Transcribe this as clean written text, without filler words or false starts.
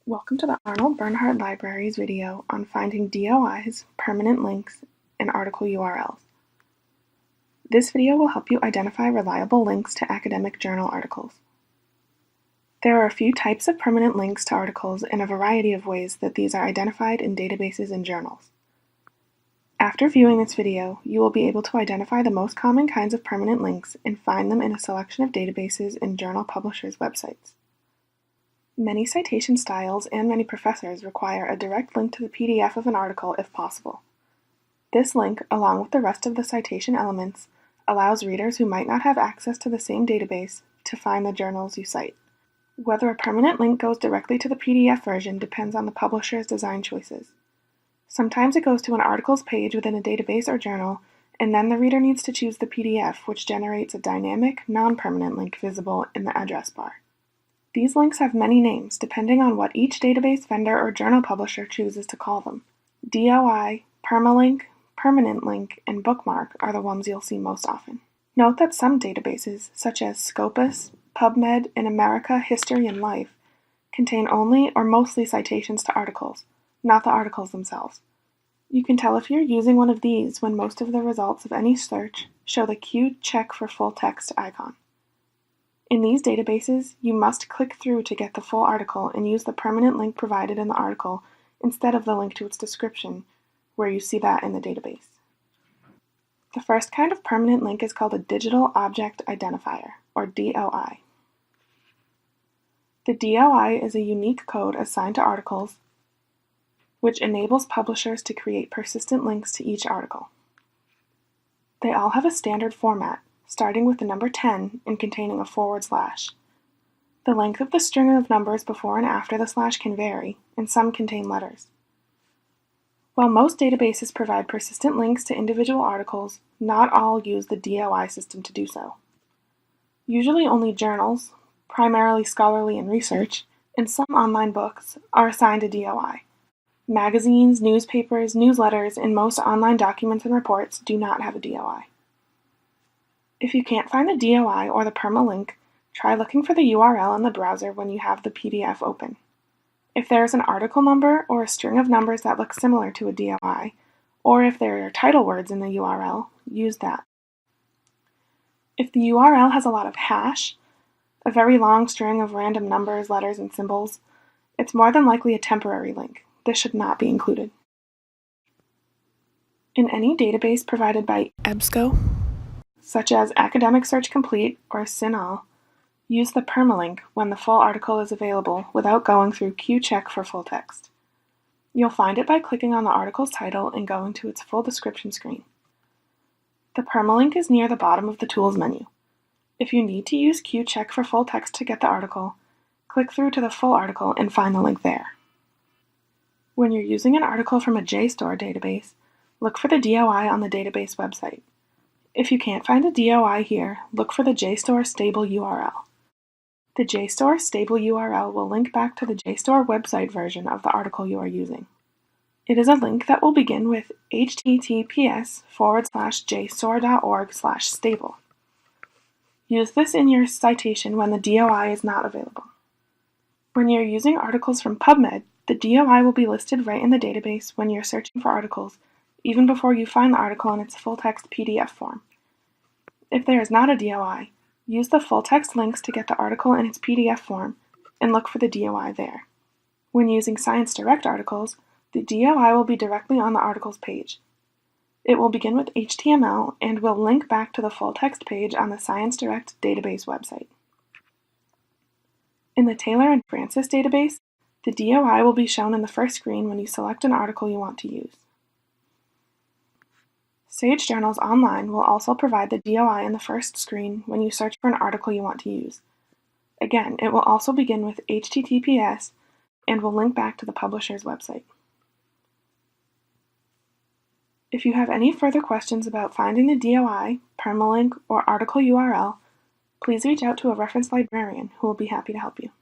Welcome to the Arnold Bernhard Library's video on finding DOIs, permanent links, and article URLs. This video will help you identify reliable links to academic journal articles. There are a few types of permanent links to articles and a variety of ways that these are identified in databases and journals. After viewing this video, you will be able to identify the most common kinds of permanent links and find them in a selection of databases and journal publishers' websites. Many citation styles and many professors require a direct link to the PDF of an article if possible. This link, along with the rest of the citation elements, allows readers who might not have access to the same database to find the journals you cite. Whether a permanent link goes directly to the PDF version depends on the publisher's design choices. Sometimes it goes to an articles page within a database or journal, and then the reader needs to choose the PDF, which generates a dynamic, non-permanent link visible in the address bar. These links have many names, depending on what each database vendor or journal publisher chooses to call them. DOI, permalink, permanent link, and bookmark are the ones you'll see most often. Note that some databases, such as Scopus, PubMed, and America History and Life, contain only or mostly citations to articles, not the articles themselves. You can tell if you're using one of these when most of the results of any search show the Q check for full text icon. In these databases, you must click through to get the full article and use the permanent link provided in the article instead of the link to its description, where you see that in the database. The first kind of permanent link is called a Digital Object Identifier, or DOI. The DOI is a unique code assigned to articles, which enables publishers to create persistent links to each article. They all have a standard format, starting with the number 10 and containing a /. The length of the string of numbers before and after the slash can vary, and some contain letters. While most databases provide persistent links to individual articles, not all use the DOI system to do so. Usually only journals, primarily scholarly and research, and some online books are assigned a DOI. Magazines, newspapers, newsletters, and most online documents and reports do not have a DOI. If you can't find the DOI or the permalink, try looking for the URL in the browser when you have the PDF open. If there is an article number or a string of numbers that look similar to a DOI, or if there are title words in the URL, use that. If the URL has a lot of hash, a very long string of random numbers, letters, and symbols, it's more than likely a temporary link. This should not be included. In any database provided by EBSCO, such as Academic Search Complete or CINAHL, use the permalink when the full article is available without going through QCheck for full text. You'll find it by clicking on the article's title and going to its full description screen. The permalink is near the bottom of the Tools menu. If you need to use QCheck for full text to get the article, click through to the full article and find the link there. When you're using an article from a JSTOR database, look for the DOI on the database website. If you can't find a DOI here, look for the JSTOR stable URL. The JSTOR stable URL will link back to the JSTOR website version of the article you are using. It is a link that will begin with https://jstor.org/stable. Use this in your citation when the DOI is not available. When you're using articles from PubMed, the DOI will be listed right in the database when you're searching for articles, even before you find the article in its full-text PDF form. If there is not a DOI, use the full-text links to get the article in its PDF form and look for the DOI there. When using ScienceDirect articles, the DOI will be directly on the article's page. It will begin with HTML and will link back to the full-text page on the ScienceDirect database website. In the Taylor and Francis database, the DOI will be shown in the first screen when you select an article you want to use. Sage Journals Online will also provide the DOI in the first screen when you search for an article you want to use. Again, it will also begin with HTTPS and will link back to the publisher's website. If you have any further questions about finding the DOI, permalink, or article URL, please reach out to a reference librarian who will be happy to help you.